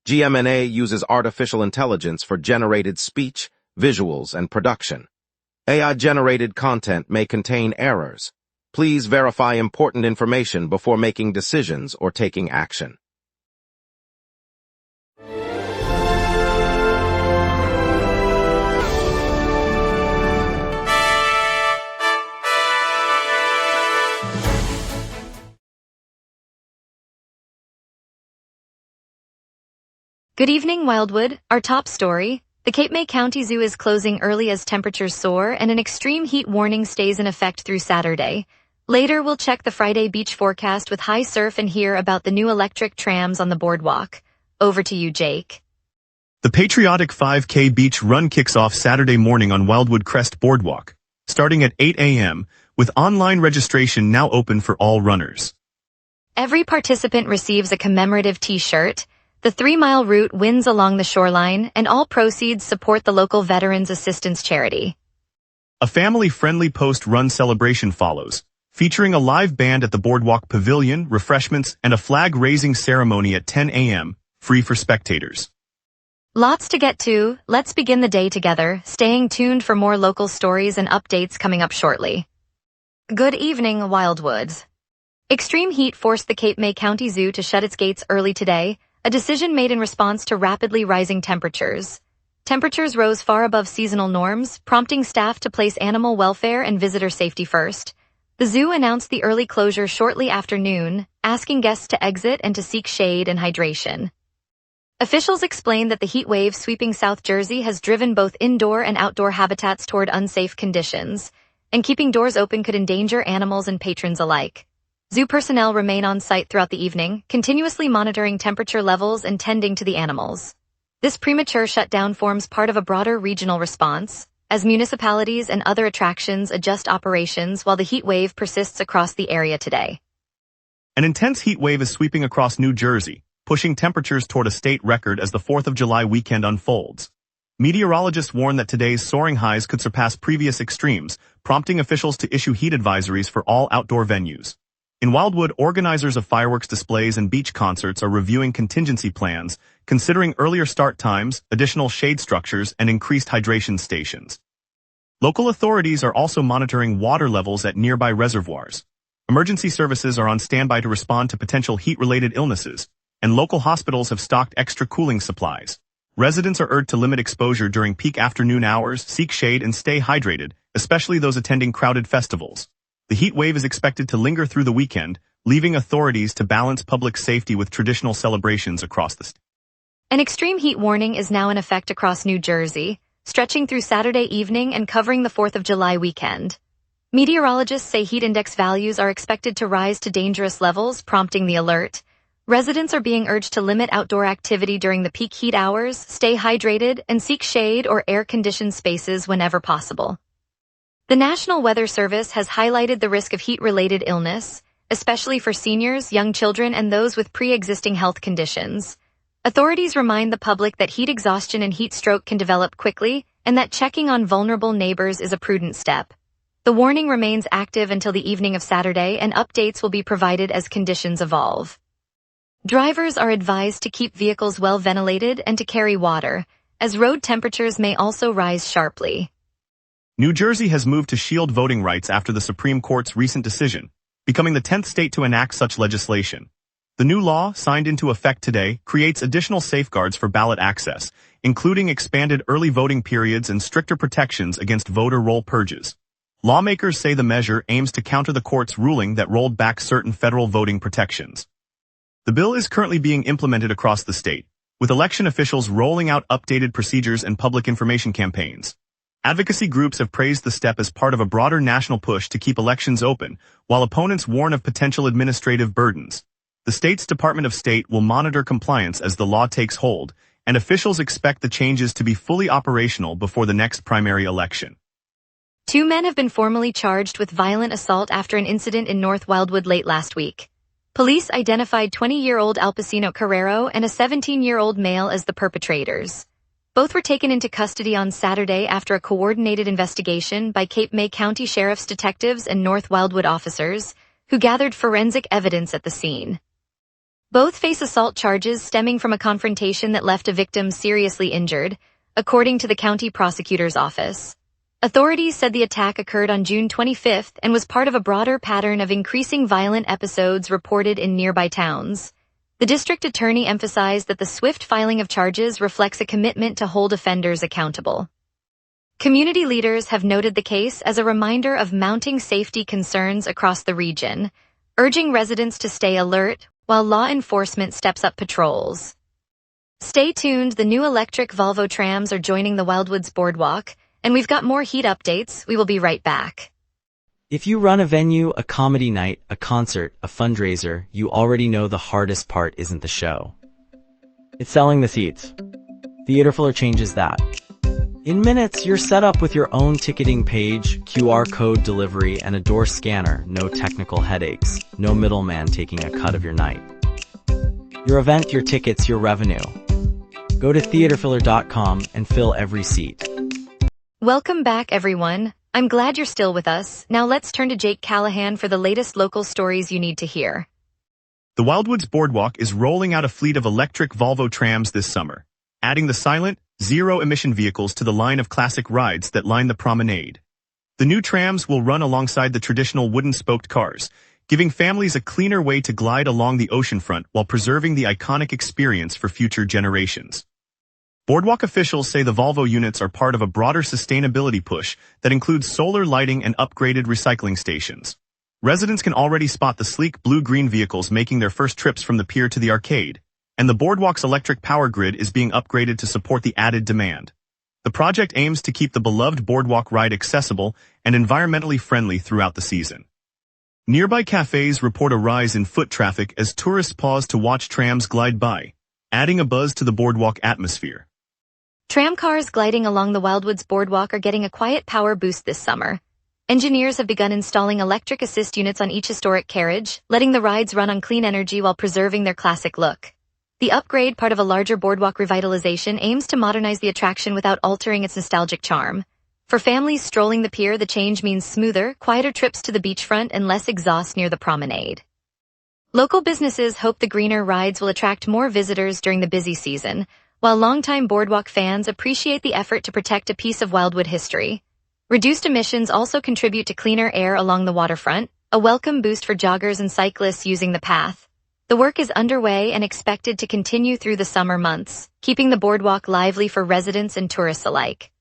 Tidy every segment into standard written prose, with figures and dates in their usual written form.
GMNA uses artificial intelligence for generated speech, visuals, and production. AI-generated content may contain errors. Please verify important information before making decisions or taking action. Good evening, Wildwood. Our top story. The Cape May County Zoo is closing early as temperatures soar and an extreme heat warning stays in effect through Saturday. Later, we'll check the Friday beach forecast with high surf and hear about the new electric trams on the boardwalk. Over to you, Jake. The patriotic 5K beach run kicks off Saturday morning on Wildwood Crest Boardwalk, starting at 8 a.m., with online registration now open for all runners. Every participant receives a commemorative T-shirt. The 3-mile route winds along the shoreline, and all proceeds support the local Veterans Assistance Charity. A family-friendly post-run celebration follows, featuring a live band at the Boardwalk Pavilion, refreshments, and a flag-raising ceremony at 10 a.m., free for spectators. Lots to get to. Let's begin the day together, staying tuned for more local stories and updates coming up shortly. Good evening, Wildwoods. Extreme heat forced the Cape May County Zoo to shut its gates early today, a decision made in response to rapidly rising temperatures. Temperatures rose far above seasonal norms, prompting staff to place animal welfare and visitor safety first. The zoo announced the early closure shortly after noon, asking guests to exit and to seek shade and hydration. Officials explained that the heat wave sweeping South Jersey has driven both indoor and outdoor habitats toward unsafe conditions, and keeping doors open could endanger animals and patrons alike. Zoo personnel remain on site throughout the evening, continuously monitoring temperature levels and tending to the animals. This premature shutdown forms part of a broader regional response, as municipalities and other attractions adjust operations while the heat wave persists across the area today. An intense heat wave is sweeping across New Jersey, pushing temperatures toward a state record as the 4th of July weekend unfolds. Meteorologists warn that today's soaring highs could surpass previous extremes, prompting officials to issue heat advisories for all outdoor venues. In Wildwood, organizers of fireworks displays and beach concerts are reviewing contingency plans, considering earlier start times, additional shade structures, and increased hydration stations. Local authorities are also monitoring water levels at nearby reservoirs. Emergency services are on standby to respond to potential heat-related illnesses, and local hospitals have stocked extra cooling supplies. Residents are urged to limit exposure during peak afternoon hours, seek shade, and stay hydrated, especially those attending crowded festivals. The heat wave is expected to linger through the weekend, leaving authorities to balance public safety with traditional celebrations across the state. An extreme heat warning is now in effect across New Jersey, stretching through Saturday evening and covering the 4th of July weekend. Meteorologists say heat index values are expected to rise to dangerous levels, prompting the alert. Residents are being urged to limit outdoor activity during the peak heat hours, stay hydrated, and seek shade or air-conditioned spaces whenever possible. The National Weather Service has highlighted the risk of heat-related illness, especially for seniors, young children, and those with pre-existing health conditions. Authorities remind the public that heat exhaustion and heat stroke can develop quickly, and that checking on vulnerable neighbors is a prudent step. The warning remains active until the evening of Saturday, and updates will be provided as conditions evolve. Drivers are advised to keep vehicles well ventilated and to carry water, as road temperatures may also rise sharply. New Jersey has moved to shield voting rights after the Supreme Court's recent decision, becoming the 10th state to enact such legislation. The new law, signed into effect today, creates additional safeguards for ballot access, including expanded early voting periods and stricter protections against voter roll purges. Lawmakers say the measure aims to counter the court's ruling that rolled back certain federal voting protections. The bill is currently being implemented across the state, with election officials rolling out updated procedures and public information campaigns. Advocacy groups have praised the step as part of a broader national push to keep elections open, while opponents warn of potential administrative burdens. The state's Department of State will monitor compliance as the law takes hold, and officials expect the changes to be fully operational before the next primary election. 2 men have been formally charged with violent assault after an incident in North Wildwood late last week. Police identified 20-year-old Alpacino Carrero and a 17-year-old male as the perpetrators. Both were taken into custody on Saturday after a coordinated investigation by Cape May County Sheriff's detectives and North Wildwood officers, who gathered forensic evidence at the scene. Both face assault charges stemming from a confrontation that left a victim seriously injured, according to the county prosecutor's office. Authorities said the attack occurred on June 25th and was part of a broader pattern of increasing violent episodes reported in nearby towns. The district attorney emphasized that the swift filing of charges reflects a commitment to hold offenders accountable. Community leaders have noted the case as a reminder of mounting safety concerns across the region, urging residents to stay alert while law enforcement steps up patrols. Stay tuned, the new electric Volvo trams are joining the Wildwoods boardwalk, and we've got more heat updates. We will be right back. If you run a venue, a comedy night, a concert, a fundraiser, you already know the hardest part isn't the show. It's selling the seats. Theaterfiller changes that. In minutes, you're set up with your own ticketing page, QR code delivery, and a door scanner. No technical headaches, no middleman taking a cut of your night. Your event, your tickets, your revenue. Go to theaterfiller.com and fill every seat. Welcome back, everyone. I'm glad you're still with us. Now let's turn to Jake Callahan for the latest local stories you need to hear. The Wildwoods Boardwalk is rolling out a fleet of electric Volvo trams this summer, adding the silent, zero-emission vehicles to the line of classic rides that line the promenade. The new trams will run alongside the traditional wooden-spoked cars, giving families a cleaner way to glide along the oceanfront while preserving the iconic experience for future generations. Boardwalk officials say the Volvo units are part of a broader sustainability push that includes solar lighting and upgraded recycling stations. Residents can already spot the sleek blue-green vehicles making their first trips from the pier to the arcade, and the boardwalk's electric power grid is being upgraded to support the added demand. The project aims to keep the beloved boardwalk ride accessible and environmentally friendly throughout the season. Nearby cafes report a rise in foot traffic as tourists pause to watch trams glide by, adding a buzz to the boardwalk atmosphere. Tram cars gliding along the Wildwoods boardwalk are getting a quiet power boost this summer. Engineers have begun installing electric assist units on each historic carriage, letting the rides run on clean energy while preserving their classic look. The upgrade, part of a larger boardwalk revitalization, aims to modernize the attraction without altering its nostalgic charm. For families strolling the pier, the change means smoother, quieter trips to the beachfront and less exhaust near the promenade. Local businesses hope the greener rides will attract more visitors during the busy season, while longtime boardwalk fans appreciate the effort to protect a piece of Wildwood history. Reduced emissions also contribute to cleaner air along the waterfront, a welcome boost for joggers and cyclists using the path. The work is underway and expected to continue through the summer months, keeping the boardwalk lively for residents and tourists alike.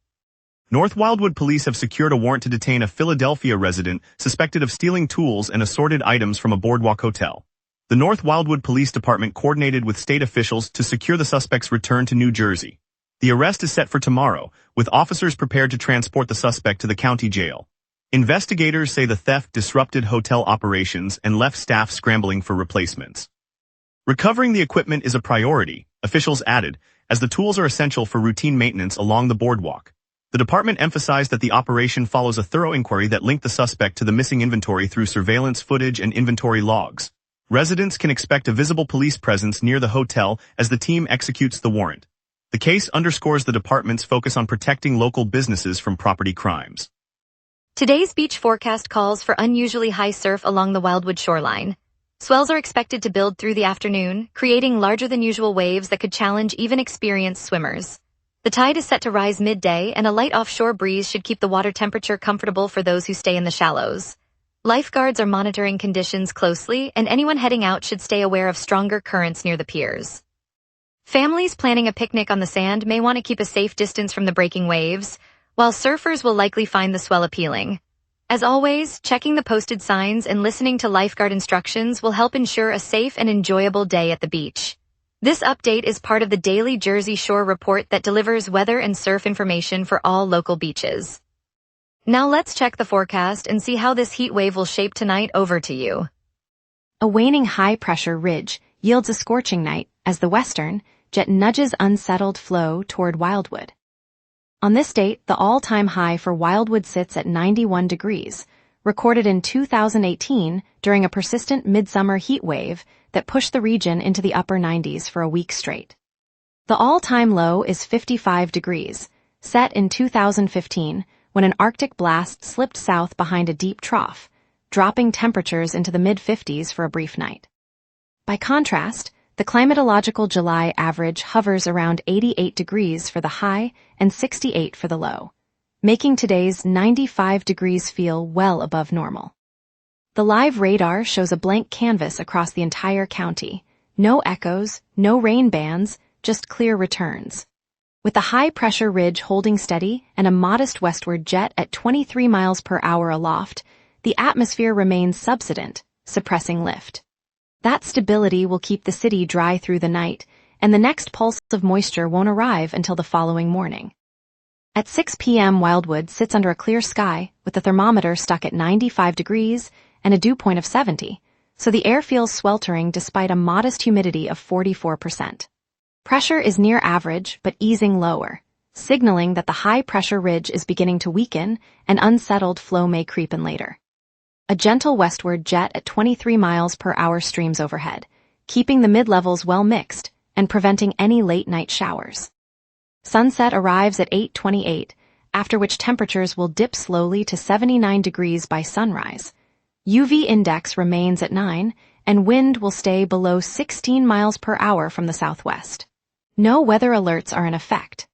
North Wildwood police have secured a warrant to detain a Philadelphia resident suspected of stealing tools and assorted items from a boardwalk hotel. The North Wildwood Police Department coordinated with state officials to secure the suspect's return to New Jersey. The arrest is set for tomorrow, with officers prepared to transport the suspect to the county jail. Investigators say the theft disrupted hotel operations and left staff scrambling for replacements. Recovering the equipment is a priority, officials added, as the tools are essential for routine maintenance along the boardwalk. The department emphasized that the operation follows a thorough inquiry that linked the suspect to the missing inventory through surveillance footage and inventory logs. Residents can expect a visible police presence near the hotel as the team executes the warrant. The case underscores the department's focus on protecting local businesses from property crimes. Today's beach forecast calls for unusually high surf along the Wildwood shoreline. Swells are expected to build through the afternoon, creating larger-than-usual waves that could challenge even experienced swimmers. The tide is set to rise midday, and a light offshore breeze should keep the water temperature comfortable for those who stay in the shallows. Lifeguards are monitoring conditions closely, and anyone heading out should stay aware of stronger currents near the piers. Families planning a picnic on the sand may want to keep a safe distance from the breaking waves, while surfers will likely find the swell appealing. As always, checking the posted signs and listening to lifeguard instructions will help ensure a safe and enjoyable day at the beach. This update is part of the daily Jersey Shore report that delivers weather and surf information for all local beaches. Now let's check the forecast and see how this heat wave will shape tonight. Over to you. A waning high-pressure ridge yields a scorching night as the western jet nudges unsettled flow toward Wildwood. On this date, the all-time high for Wildwood sits at 91 degrees, recorded in 2018 during a persistent midsummer heat wave that pushed the region into the upper 90s for a week straight. The all-time low is 55 degrees, set in 2015 when an Arctic blast slipped south behind a deep trough, dropping temperatures into the mid-50s for a brief night. By contrast, the climatological July average hovers around 88 degrees for the high and 68 for the low, making today's 95 degrees feel well above normal. The live radar shows a blank canvas across the entire county. No echoes, no rain bands, just clear returns. With the high-pressure ridge holding steady and a modest westward jet at 23 miles per hour aloft, the atmosphere remains subsident, suppressing lift. That stability will keep the city dry through the night, and the next pulse of moisture won't arrive until the following morning. At 6 p.m. Wildwood sits under a clear sky, with the thermometer stuck at 95 degrees and a dew point of 70, so the air feels sweltering despite a modest humidity of 44%. Pressure is near average but easing lower, signaling that the high-pressure ridge is beginning to weaken and unsettled flow may creep in later. A gentle westward jet at 23 miles per hour streams overhead, keeping the mid-levels well mixed and preventing any late-night showers. Sunset arrives at 8:28, after which temperatures will dip slowly to 79 degrees by sunrise. UV index remains at 9, and wind will stay below 16 miles per hour from the southwest. No weather alerts are in effect.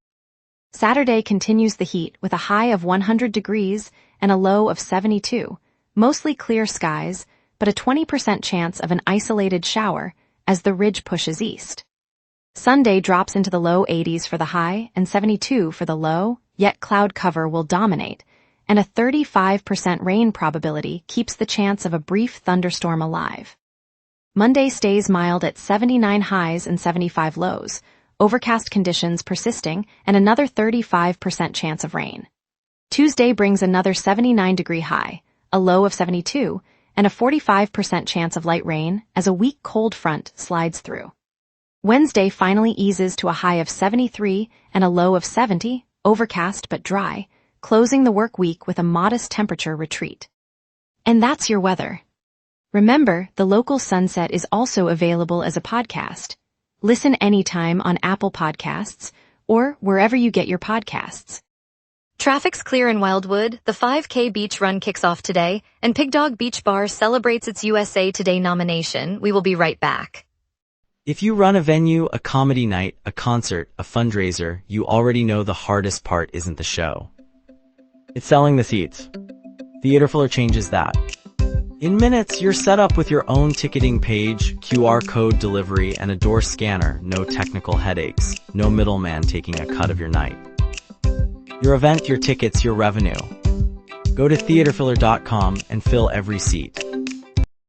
Saturday continues the heat with a high of 100 degrees and a low of 72, mostly clear skies, but a 20% chance of an isolated shower as the ridge pushes east. Sunday drops into the low 80s for the high and 72 for the low, yet cloud cover will dominate, and a 35% rain probability keeps the chance of a brief thunderstorm alive. Monday stays mild at 79 highs and 75 lows, overcast conditions persisting, and another 35% chance of rain. Tuesday brings another 79-degree high, a low of 72, and a 45% chance of light rain as a weak cold front slides through. Wednesday finally eases to a high of 73 and a low of 70, overcast but dry, closing the work week with a modest temperature retreat. And that's your weather. Remember, the local sunset is also available as a podcast. Listen anytime on Apple Podcasts or wherever you get your podcasts. Traffic's clear in Wildwood, the 5K beach run kicks off today, and Pig Dog Beach Bar celebrates its USA Today nomination. We will be right back. If you run a venue, a comedy night, a concert, a fundraiser, you already know the hardest part isn't the show. It's selling the seats. Theaterfiller changes that. In minutes, you're set up with your own ticketing page, QR code delivery, and a door scanner. No technical headaches. No middleman taking a cut of your night. Your event, your tickets, your revenue. Go to theaterfiller.com and fill every seat.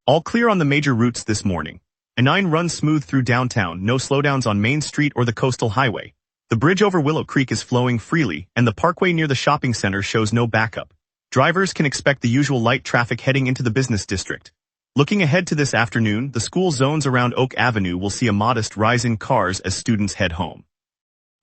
All clear on the major routes this morning. A9 runs smooth through downtown, no slowdowns on Main Street or the Coastal Highway. The bridge over Willow Creek is flowing freely, and the parkway near the shopping center shows no backup. Drivers can expect the usual light traffic heading into the business district. Looking ahead to this afternoon, the school zones around Oak Avenue will see a modest rise in cars as students head home.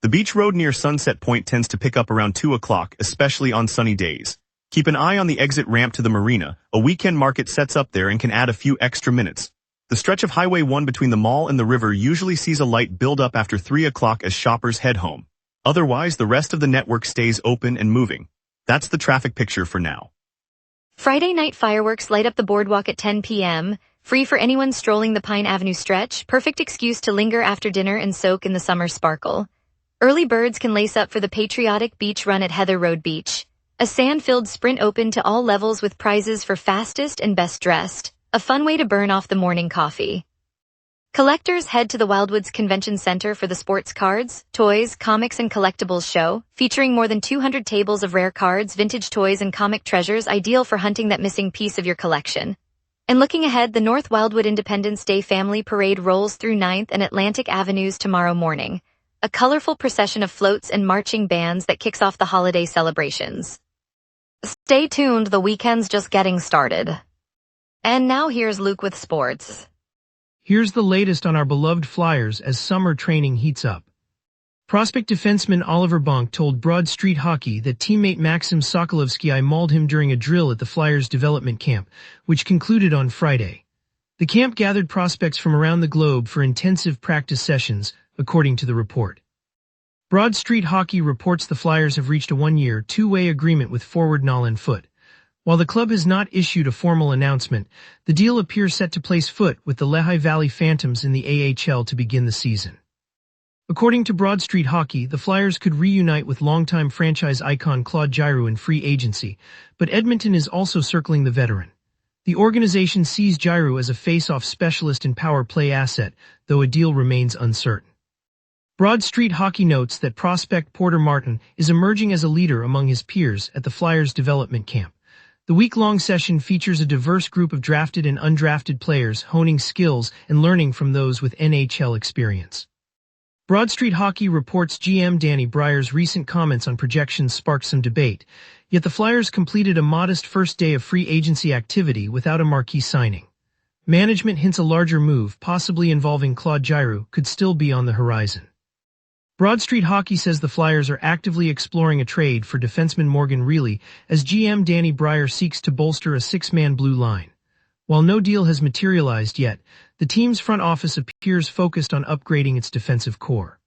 The beach road near Sunset Point tends to pick up around 2 o'clock, especially on sunny days. Keep an eye on the exit ramp to the marina. A weekend market sets up there and can add a few extra minutes. The stretch of Highway 1 between the mall and the river usually sees a light build up after 3 o'clock as shoppers head home. Otherwise, the rest of the network stays open and moving. That's the traffic picture for now. Friday night fireworks light up the boardwalk at 10 p.m., free for anyone strolling the Pine Avenue stretch, perfect excuse to linger after dinner and soak in the summer sparkle. Early birds can lace up for the patriotic beach run at Heather Road Beach, a sand-filled sprint open to all levels with prizes for fastest and best dressed, a fun way to burn off the morning coffee. Collectors head to the Wildwoods Convention Center for the sports cards, toys, comics, and collectibles show, featuring more than 200 tables of rare cards, vintage toys, and comic treasures ideal for hunting that missing piece of your collection. And looking ahead, the North Wildwood Independence Day Family Parade rolls through 9th and Atlantic Avenues tomorrow morning, a colorful procession of floats and marching bands that kicks off the holiday celebrations. Stay tuned, the weekend's just getting started. And now here's Luke with sports. Here's the latest on our beloved Flyers as summer training heats up. Prospect defenseman Oliver Bonk told Broad Street Hockey that teammate Maxim Sokolovsky mauled him during a drill at the Flyers development camp, which concluded on Friday. The camp gathered prospects from around the globe for intensive practice sessions, according to the report. Broad Street Hockey reports the Flyers have reached a one-year, two-way agreement with forward Nolan Foote. While the club has not issued a formal announcement, the deal appears set to place foot with the Lehigh Valley Phantoms in the AHL to begin the season. According to Broad Street Hockey, the Flyers could reunite with longtime franchise icon Claude Giroux in free agency, but Edmonton is also circling the veteran. The organization sees Giroux as a face-off specialist and power play asset, though a deal remains uncertain. Broad Street Hockey notes that prospect Porter Martin is emerging as a leader among his peers at the Flyers development camp. The week-long session features a diverse group of drafted and undrafted players honing skills and learning from those with NHL experience. Broad Street Hockey reports GM Danny Breyer's recent comments on projections sparked some debate, yet the Flyers completed a modest first day of free agency activity without a marquee signing. Management hints a larger move, possibly involving Claude Giroux, could still be on the horizon. Broad Street Hockey says the Flyers are actively exploring a trade for defenseman Morgan Reilly as GM Danny Breyer seeks to bolster a six-man blue line. While no deal has materialized yet, the team's front office appears focused on upgrading its defensive core.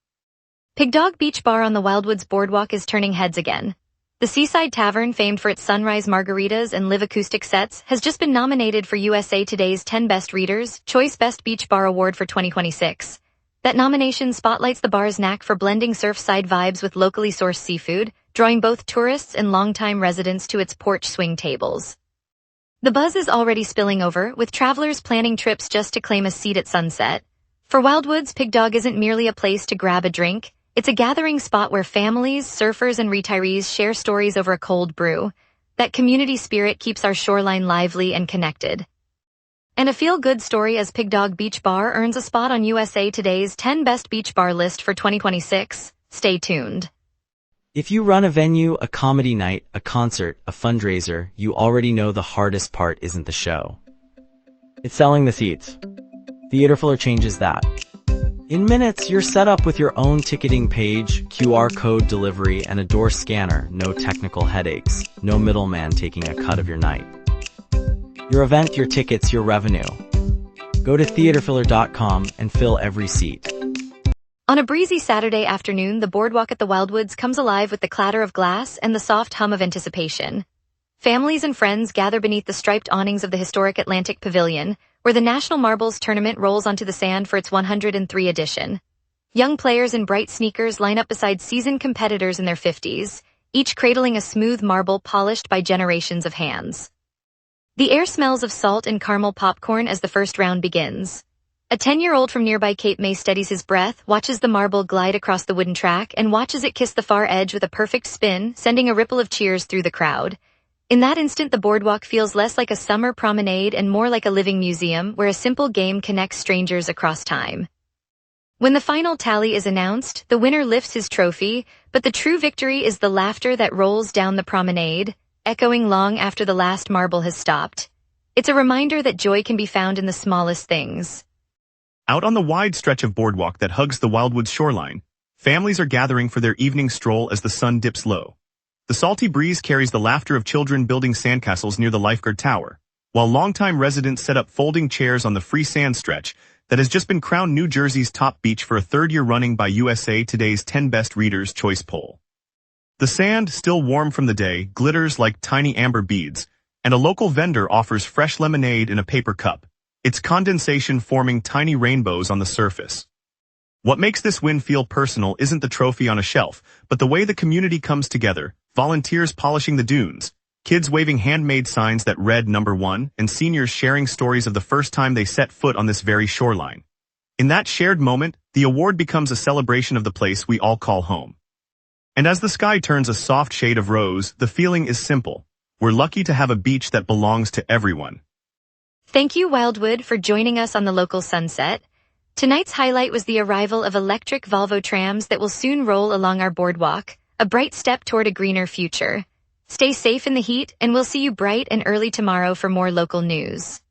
Pig Dog Beach Bar on the Wildwoods Boardwalk is turning heads again. The Seaside Tavern, famed for its sunrise margaritas and live acoustic sets, has just been nominated for USA Today's 10 Best Readers' Choice Best Beach Bar Award for 2026. That nomination spotlights the bar's knack for blending surfside vibes with locally sourced seafood, drawing both tourists and longtime residents to its porch swing tables. The buzz is already spilling over, with travelers planning trips just to claim a seat at sunset. For Wildwoods, Pig Dog isn't merely a place to grab a drink. It's a gathering spot where families, surfers, and retirees share stories over a cold brew. That community spirit keeps our shoreline lively and connected. And a feel-good story as Pig Dog Beach Bar earns a spot on USA Today's 10 Best Beach Bar list for 2026. Stay tuned. If you run a venue, a comedy night, a concert, a fundraiser, you already know the hardest part isn't the show. It's selling the seats. Theaterfiller changes that. In minutes, you're set up with your own ticketing page, QR code delivery, and a door scanner. No technical headaches. No middleman taking a cut of your night. Your event, your tickets, your revenue. Go to theaterfiller.com and fill every seat. On a breezy Saturday afternoon, the boardwalk at the Wildwoods comes alive with the clatter of glass and the soft hum of anticipation. Families and friends gather beneath the striped awnings of the historic Atlantic Pavilion, where the National Marbles Tournament rolls onto the sand for its 103 edition. Young players in bright sneakers line up beside seasoned competitors in their 50s, each cradling a smooth marble polished by generations of hands. The air smells of salt and caramel popcorn as the first round begins. A 10-year-old from nearby Cape May steadies his breath, watches the marble glide across the wooden track, and watches it kiss the far edge with a perfect spin, sending a ripple of cheers through the crowd. In that instant, the boardwalk feels less like a summer promenade and more like a living museum where a simple game connects strangers across time. When the final tally is announced, the winner lifts his trophy, but the true victory is the laughter that rolls down the promenade, echoing long after the last marble has stopped. It's a reminder that joy can be found in the smallest things. Out on the wide stretch of boardwalk that hugs the Wildwood shoreline, families are gathering for their evening stroll as the sun dips low. The salty breeze carries the laughter of children building sandcastles near the lifeguard tower, while longtime residents set up folding chairs on the free sand stretch that has just been crowned New Jersey's top beach for a third year running by USA Today's 10 Best Readers' Choice poll. The sand, still warm from the day, glitters like tiny amber beads, and a local vendor offers fresh lemonade in a paper cup, its condensation forming tiny rainbows on the surface. What makes this win feel personal isn't the trophy on a shelf, but the way the community comes together, volunteers polishing the dunes, kids waving handmade signs that read number 1, and seniors sharing stories of the first time they set foot on this very shoreline. In that shared moment, the award becomes a celebration of the place we all call home. And as the sky turns a soft shade of rose, the feeling is simple. We're lucky to have a beach that belongs to everyone. Thank you, Wildwood, for joining us on the local sunset. Tonight's highlight was the arrival of electric Volvo trams that will soon roll along our boardwalk, a bright step toward a greener future. Stay safe in the heat, and we'll see you bright and early tomorrow for more local news.